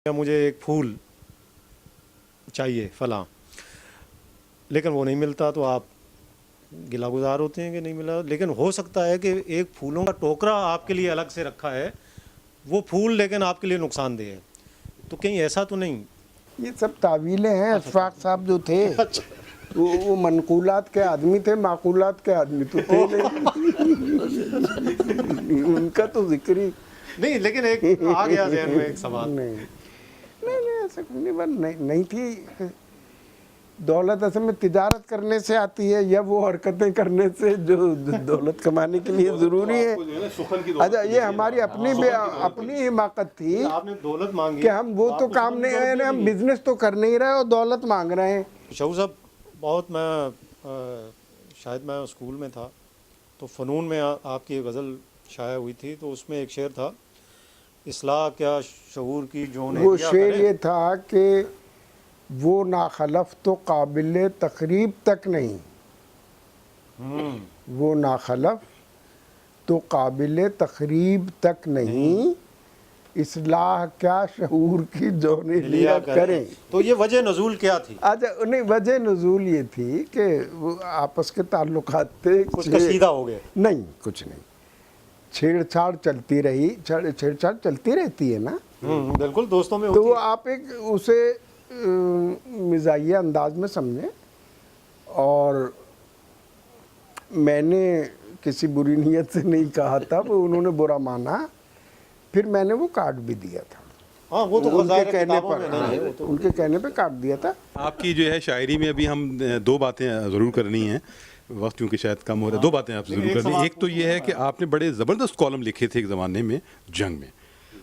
یا مجھے ایک پھول چاہیے فلاں، لیکن وہ نہیں ملتا تو آپ گلا گزار ہوتے ہیں کہ نہیں ملا. لیکن ہو سکتا ہے کہ ایک پھولوں کا ٹوکرا آپ کے لیے الگ سے رکھا ہے، وہ پھول لیکن آپ کے لیے نقصان دہ ہے. تو کہیں ایسا تو نہیں؟ یہ سب تعویلیں ہیں. اشفاق صاحب جو تھے وہ منقولات کے آدمی تھے، معقولات کے آدمی تو تھے نہیں. ان کا تو ذکر ہی نہیں، لیکن ایک آ گیا ذہن میں ایک سوال. نہیں ایسا نہیں تھی. دولت اصل میں تجارت کرنے سے آتی ہے یا وہ حرکتیں کرنے سے جو دولت کمانے کے لیے ضروری ہے. اچھا، یہ ہماری اپنی حماقت تھی آپ نے دولت مانگی کہ ہم وہ تو کام نہیں، ہم بزنس تو کر نہیں رہے اور دولت مانگ رہے ہیں. شعور صاحب، بہت شاید میں اسکول میں تھا تو فنون میں آپ کی غزل شائع ہوئی تھی، تو اس میں ایک شعر تھا، اصلاح کیا شعور کی جو نے وہ کیا شعر کرے. یہ تھا کہ وہ ناخلف تو قابل تقریب تک نہیں، وہ ناخلف تو قابل تقریب تک نہیں، اصلاح کیا شعور کی جو نے لیا کریں. تو یہ وجہ نزول کیا تھی؟ اچھا، نہیں، وجہ نزول یہ تھی کہ وہ آپس کے تعلقات تھے. کچھ کشیدہ ہو گئے؟ نہیں، کچھ نہیں. چھیڑ چھاڑ چلتی رہی، چھیڑ چھاڑ چلتی رہتی ہے نا. بالکل، دوستوں میں تو ہوتی وہ ہے. آپ ایک اسے مزاحیہ انداز میں سمجھیں، اور میں نے کسی بری نیت سے نہیں کہا تھا، وہ انہوں نے برا مانا، پھر میں نے وہ کاٹ بھی دیا تھا. ہاں، وہ تو ان کے غزائر کہنے کتابوں پر میں نہیں ہے. ان کے کہنے پہ کاٹ دیا تھا. آپ کی جو ہے شاعری میں ابھی ہم دو باتیں ضرور کرنی ہیں، وقت کیونکہ شاید کم ہو رہا ہے. دو باتیں آپ سے ضرور کرنی ہیں. ایک تو یہ ہے کہ آپ نے بڑے زبردست کالم لکھے تھے ایک زمانے میں جنگ میں،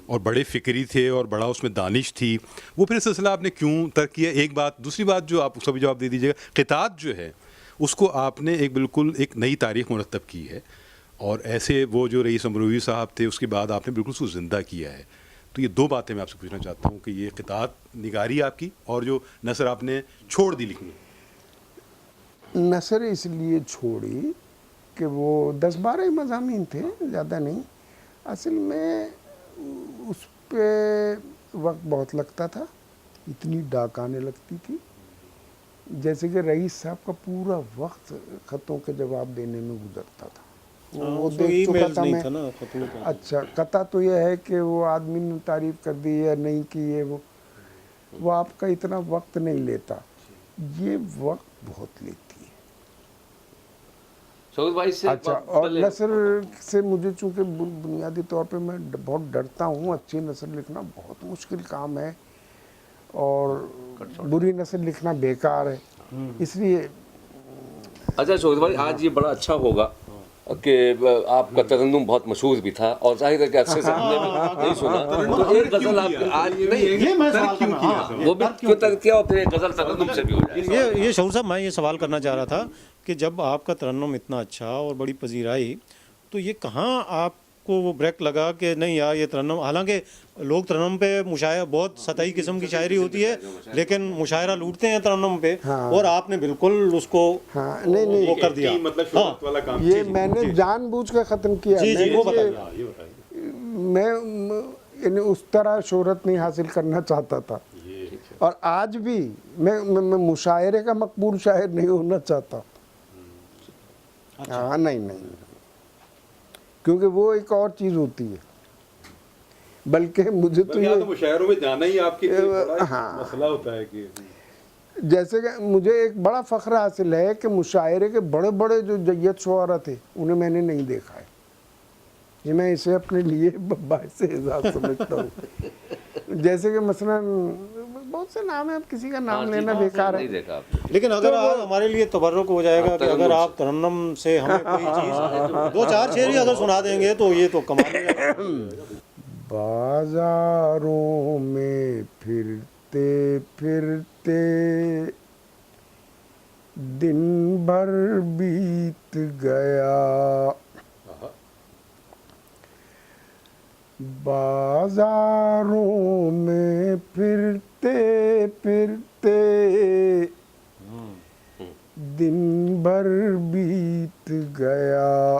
اور بڑے فکری تھے اور بڑا اس میں دانش تھی. وہ پھر سلسلہ آپ نے کیوں ترک کیا؟ ایک بات. دوسری بات جو آپ اس کا بھی جواب دے دیجیے گا، قطعات جو ہے اس کو آپ نے ایک بالکل ایک نئی تاریخ مرتب کی ہے، اور ایسے وہ جو رئیس امروی صاحب تھے اس کے بعد آپ نے بالکل اس کو زندہ کیا ہے. تو یہ دو باتیں میں آپ سے پوچھنا چاہتا ہوں کہ یہ قطعات نگاری آپ کی اور جو نثر آپ نے چھوڑ دی لکھنی. نثر اس لیے چھوڑی کہ وہ 10-12 مضامین تھے، زیادہ نہیں. اصل میں اس پہ وقت بہت لگتا تھا، اتنی ڈاک آنے لگتی تھی. جیسے کہ رئیس صاحب کا پورا وقت خطوں کے جواب دینے میں گزرتا تھا. وہ دیکھ چکا تھا میں. اچھا، قطع تو یہ ہے کہ وہ آدمی نے تعریف کر دی یا نہیں کی ہے، وہ آپ کا اتنا وقت نہیں لیتا. یہ وقت بہت لیتی ہے. اچھا، اور نثر سے مجھے چونکہ بنیادی طور پہ میں بہت ڈرتا ہوں. اچھی نثر لکھنا بہت مشکل کام ہے اور بری نثر لکھنا بیکار ہے. اس لیے اچھا شوکت بھائی، آج یہ بڑا اچھا ہوگا کہ آپ کا ترنم بہت مشہور بھی تھا، اور ظاہر ہے کہ عرصے سے ہم نے بھی نہیں سنا. تو ایک غزل آپ آج نہیں، وہ بھی کیوں ترک کیا، اور پھر ایک غزل ترنم سے بھی ہو جائے. یہ شعور صاحب، میں یہ سوال کرنا چاہ رہا تھا کہ جب آپ کا ترنم اتنا اچھا اور بڑی پذیرائی، تو یہ کہاں آپ کو وہ بریک لگا کہ نہیں یار یہ ترنم، حالانکہ لوگ ترنم پہ مشاعرہ بہت سطحی قسم کی شاعری ہوتی ہے لیکن مشاعرہ لوٹتے ہیں ترنم پہ، اور آپ نے بالکل اس کو وہ کر دیا. یہ میں نے جان بوجھ کے ختم کیا. میں یعنی اس طرح شہرت نہیں حاصل کرنا چاہتا تھا، اور آج بھی میں مشاعرے کا مقبول شاعر نہیں ہونا چاہتا. ہاں، نہیں، کیونکہ وہ ایک اور چیز ہوتی ہے. بلکہ مجھے تو یہ مشاعروں میں جانا ہی آپ کے مسئلہ ہوتا ہے کہ جیسے کہ مجھے ایک بڑا فخر حاصل ہے کہ مشاعرے کے بڑے بڑے جو جیت شعراء تھے انہیں میں نے نہیں دیکھا ہے. یہ میں اسے اپنے لیے باعث اعزاز سمجھتا ہوں. جیسے کہ مثلا بہت سے نام ہیں، اب کسی کا نام لینا بیکار ہے. لیکن اگر ہمارے لیے تبرک ہو جائے گا کہ اگر آپ ترنم سے ہمیں کوئی چیز 2-4 شعر ہی اگر سنا دیں گے تو یہ تو کمال ہو جائے گا. بازاروں میں پھرتے پھرتے دن بھر بیت گیا، بازاروں میں پھرتے پھرتے دن بھر بیت گیا،